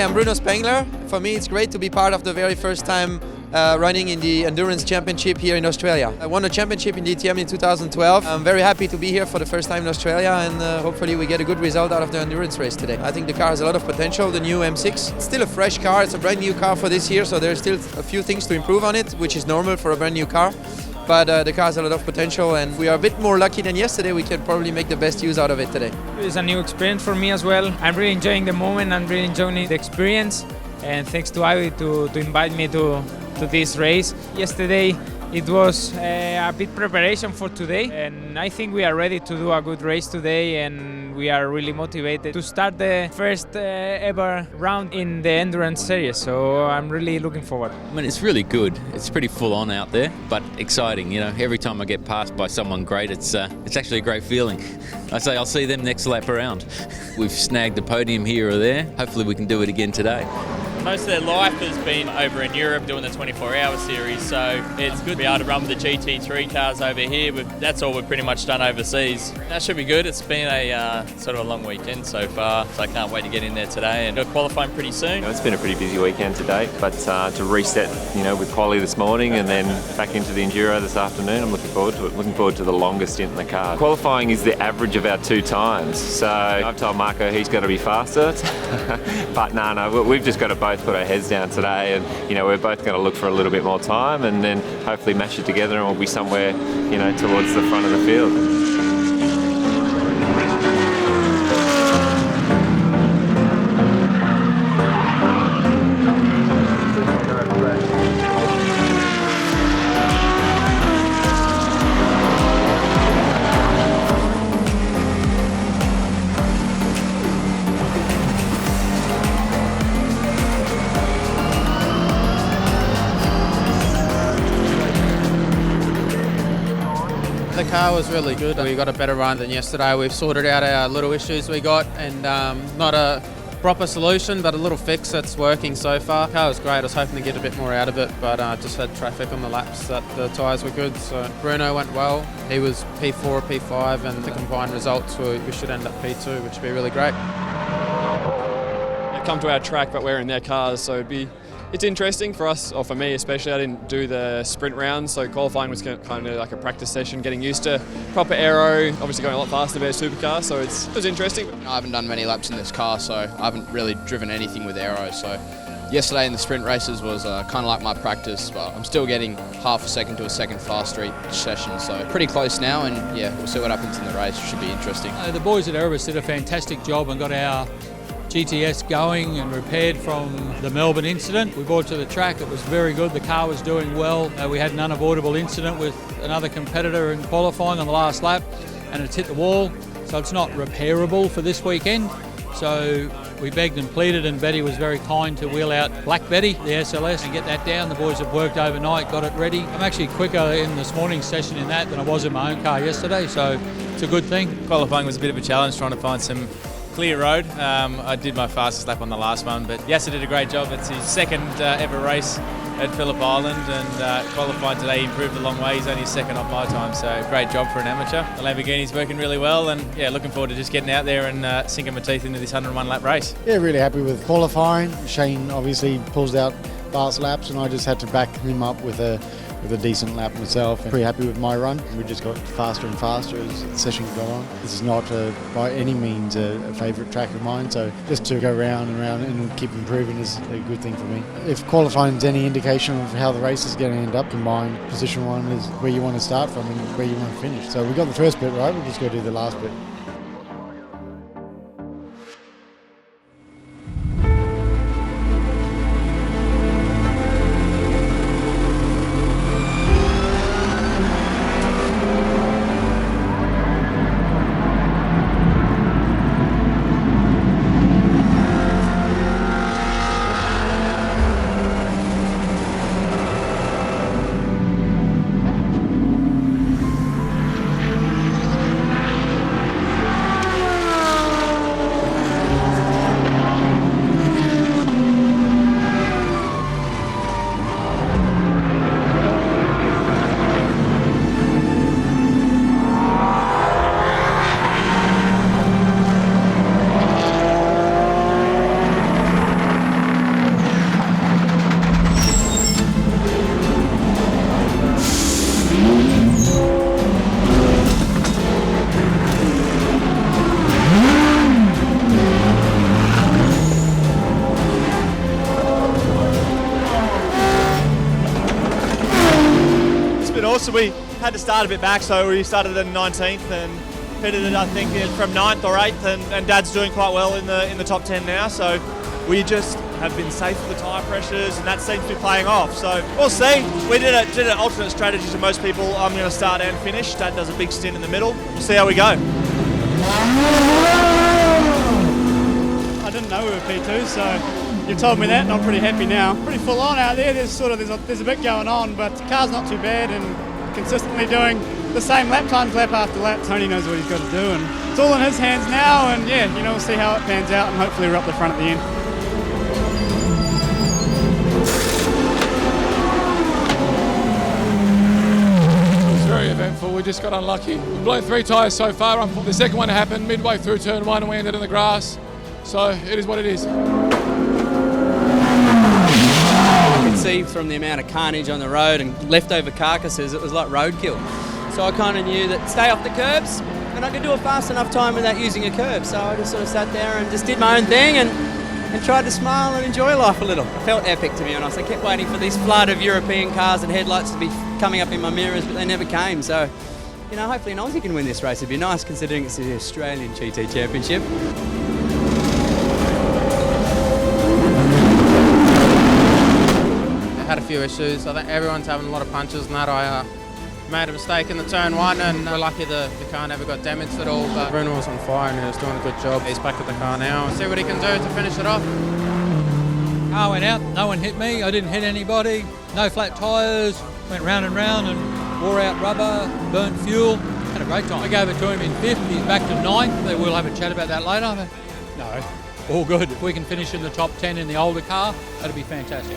I'm Bruno Spengler. For me, it's great to be part of the very first time running in the Endurance Championship here in Australia. I won a championship in DTM in 2012. I'm very happy to be here for the first time in Australia, and hopefully we get a good result out of the endurance race today. I think the car has a lot of potential, the new M6. It's still a fresh car, it's a brand new car for this year, so there's still a few things to improve on it, which is normal for a brand new car. But the car has a lot of potential, and we are a bit more lucky than yesterday. We can probably make the best use out of it today. It's a new experience for me as well. I'm really enjoying the moment, I'm really enjoying the experience, and thanks to Ivy to invite me to this race. Yesterday it was a bit preparation for today, and I think we are ready to do a good race today, and we are really motivated to start the first ever round in the endurance series, so I'm really looking forward. I mean, it's really good. It's pretty full on out there, but exciting. You know, every time I get passed by someone great, it's actually a great feeling. I say I'll see them next lap around. We've snagged a podium here or there. Hopefully we can do it again today. Most of their life has been over in Europe doing the 24-hour series, so it's good to be able to run with the GT3 cars over here. That's all we've pretty much done overseas. That should be good. It's been a sort of a long weekend so far, so I can't wait to get in there today and go qualifying pretty soon. It's been a pretty busy weekend to date, but to reset, with quali this morning and then back into the Enduro this afternoon, I'm looking forward to it. Looking forward to the longest stint in the car. Qualifying is the average of our 2 times, so I've told Marco he's got to be faster, but no, we've just got to both put our heads down today, and we're both going to look for a little bit more time, and then hopefully mash it together, and we'll be somewhere towards the front of the field. The car was really good. We got a better run than yesterday. We've sorted out our little issues we got, and not a proper solution, but a little fix that's working so far. The car was great. I was hoping to get a bit more out of it, but just had traffic on the laps that the tyres were good. So Bruno went well. He was P4, P5, and the combined results we should end up P2, which would be really great. They come to our track, but we're in their cars, so it's interesting for us, or for me especially. I didn't do the sprint round, so qualifying was kind of like a practice session, getting used to proper aero, obviously going a lot faster than a supercar, so it was interesting. I haven't done many laps in this car, so I haven't really driven anything with aero, so yesterday in the sprint races was kind of like my practice, but I'm still getting half a second to a second faster each session, so pretty close now, and yeah, we'll see what happens in the race. It should be interesting. The boys at Erebus did a fantastic job and got our GTS going and repaired from the Melbourne incident. We brought it to the track. It was very good. The car was doing well. We had an unavoidable incident with another competitor in qualifying on the last lap, and it's hit the wall, so it's not repairable for this weekend. So we begged and pleaded, and Betty was very kind to wheel out Black Betty, the SLS, and get that down. The boys have worked overnight, got it ready. I'm actually quicker in this morning's session in that than I was in my own car yesterday, so it's a good thing. Qualifying was a bit of a challenge, trying to find some clear road. I did my fastest lap on the last one, but Yasser did a great job. It's his second ever race at Phillip Island, and qualified today. He improved a long way. He's only second off my time, so great job for an amateur. The Lamborghini's working really well, and yeah, looking forward to just getting out there and sinking my teeth into this 101 lap race. Yeah, really happy with qualifying. Shane obviously pulls out fast laps, and I just had to back him up with a decent lap myself. Pretty happy with my run. We just got faster and faster as the session got on. This is not by any means a favourite track of mine, so just to go round and round and keep improving is a good thing for me. If qualifying is any indication of how the race is going to end up, combined position 1 is where you want to start from and where you want to finish. So we got the first bit right, we'll just go do the last bit. awesome. We had to start a bit back, so we started in 19th and pitted it, I think, from 9th or 8th, and Dad's doing quite well in the top 10 now. So we just have been safe with the tyre pressures, and that seems to be playing off. So we'll see. We did an alternate strategy to most people. I'm going to start and finish. Dad does a big stint in the middle. We'll see how we go. I didn't know we were P2, so you told me that, and I'm pretty happy now. Pretty full on out there. There's a bit going on, but the car's not too bad, and consistently doing the same lap times, lap after lap. Tony knows what he's got to do, and it's all in his hands now. And yeah, we'll see how it pans out, and hopefully we're up the front at the end. Very eventful. We just got unlucky. We've blown 3 tyres so far. The second one happened midway through turn 1 and we ended in the grass. So it is what it is. You could see from the amount of carnage on the road and leftover carcasses, it was like roadkill. So I kind of knew that stay off the curbs, and I could do a fast enough time without using a curb. So I just sort of sat there and just did my own thing and tried to smile and enjoy life a little. It felt epic, to be honest. I kept waiting for this flood of European cars and headlights to be coming up in my mirrors, but they never came. So, hopefully an Aussie can win this race. It'd be nice considering it's the Australian GT Championship. I had a few issues. I think everyone's having a lot of punches and that. I made a mistake in the turn 1, and we're lucky the car never got damaged at all, but Bruno was on fire and he was doing a good job. He's back at the car now. We'll see what he can do to finish it off. Car went out, no one hit me, I didn't hit anybody, no flat tyres, went round and round and wore out rubber, burnt fuel, had a great time. I gave it to him in 5th, he's back to 9th, we'll have a chat about that later. But no, all good. If we can finish in the top 10 in the older car, that'd be fantastic.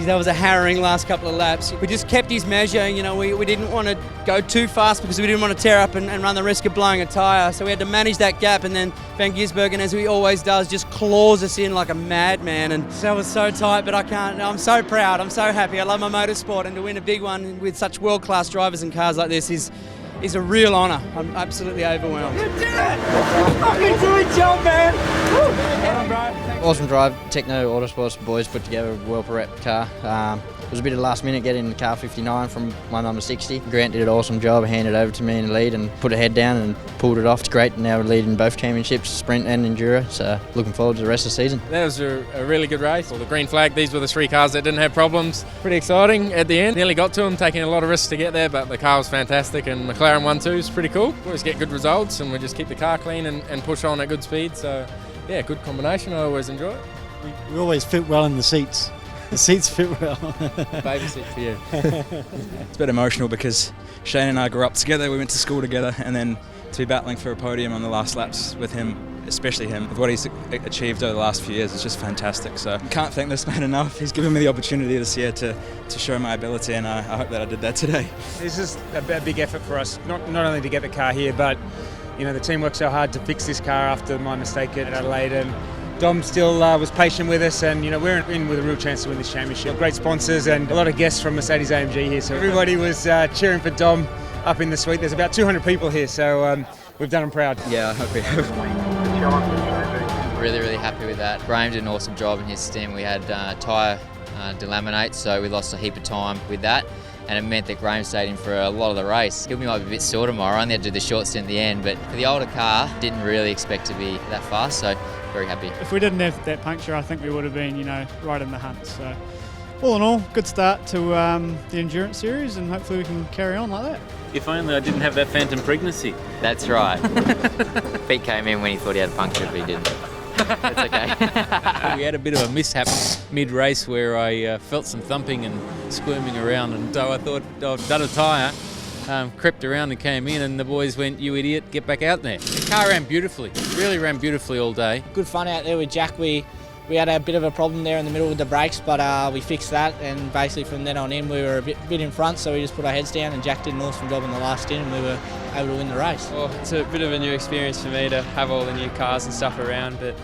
That was a harrowing last couple of laps. We just kept his measure, we didn't want to go too fast because we didn't want to tear up and run the risk of blowing a tyre. So we had to manage that gap, and then Van Gisbergen, as he always does, just claws us in like a madman. And that was so tight, but I'm so proud, I'm so happy. I love my motorsport, and to win a big one with such world-class drivers and cars like this is a real honour. I'm absolutely overwhelmed. You did it! Fucking good job, man! Awesome drive. Techno Autosports boys put together a well-prepped car. It was a bit of last minute getting the car 59 from my number 60. Grant did an awesome job, handed it over to me in the lead and put a head down and pulled it off. It's great. Now we're leading both championships, sprint and enduro, so looking forward to the rest of the season. That was a really good race. The green flag, these were the 3 cars that didn't have problems. Pretty exciting at the end. Nearly got to them, taking a lot of risks to get there, but the car was fantastic, and McLaren 1-2 is pretty cool. We always get good results, and we just keep the car clean and push on at good speed, so yeah, good combination. I always enjoy it. We always fit well in the seats. The seats fit well. Baby seat for you. It's a bit emotional because Shane and I grew up together, we went to school together, and then to be battling for a podium on the last laps with him, especially him, with what he's achieved over the last few years, it's just fantastic. So can't thank this man enough. He's given me the opportunity this year to show my ability, and I hope that I did that today. This is a big effort for us, not only to get the car here, but the team worked so hard to fix this car after my mistake at Adelaide, and Dom still was patient with us, and we're in with a real chance to win this championship. Great sponsors and a lot of guests from Mercedes-AMG here, so everybody was cheering for Dom up in the suite. There's about 200 people here, so we've done him proud. Yeah, I hope we have. Really happy with that. Graham did an awesome job in his team. We had tyre delaminate, so we lost a heap of time with that, and it meant that Graham stayed in for a lot of the race. He'll be might be a bit sore tomorrow. I only had to do the short stint in the end, but for the older car, didn't really expect to be that fast, so very happy. If we didn't have that puncture, I think we would have been, right in the hunt. So All in all, good start to the endurance series, and hopefully we can carry on like that. If only I didn't have that phantom pregnancy. That's right. Pete came in when he thought he had a puncture, but he didn't. It's okay. We had a bit of a mishap mid-race where I felt some thumping and squirming around, and so I thought I'd done a tyre, crept around and came in, and the boys went, "You idiot, get back out there." The car ran beautifully, really ran beautifully all day. Good fun out there with Jack. We had a bit of a problem there in the middle with the brakes, but we fixed that, and basically from then on in we were a bit in front, so we just put our heads down, and Jack did an awesome job in the last stint, and we were able to win the race. Well, it's a bit of a new experience for me to have all the new cars and stuff around, but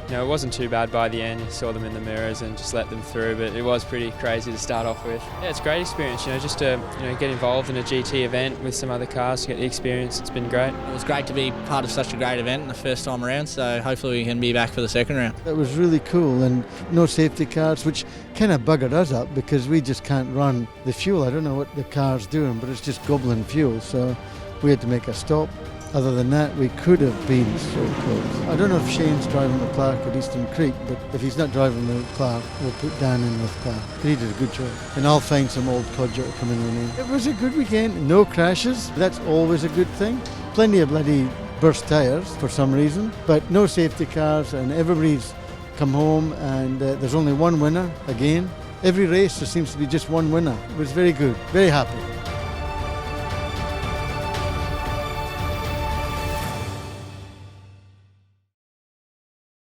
it wasn't too bad by the end. You saw them in the mirrors and just let them through, but it was pretty crazy to start off with. Yeah, it's a great experience, just to get involved in a GT event with some other cars to get the experience. It's been great. It was great to be part of such a great event the first time around, so hopefully we can be back for the second round. That was really cool, and no safety cars, which kind of buggered us up because we just can't run the fuel. I don't know what the car's doing, but it's just gobbling fuel, so we had to make a stop. Other than that, we could have been so close. I don't know if Shane's driving the Klark at Eastern Creek, but if he's not driving the Klark, we'll put Dan in with Klark. He did a good job. And I'll find some old codger to come in with me. It was a good weekend. No crashes. That's always a good thing. Plenty of bloody burst tyres for some reason, but no safety cars, and everybody's come home, and there's only one winner again. Every race there seems to be just one winner. It was very good. Very happy.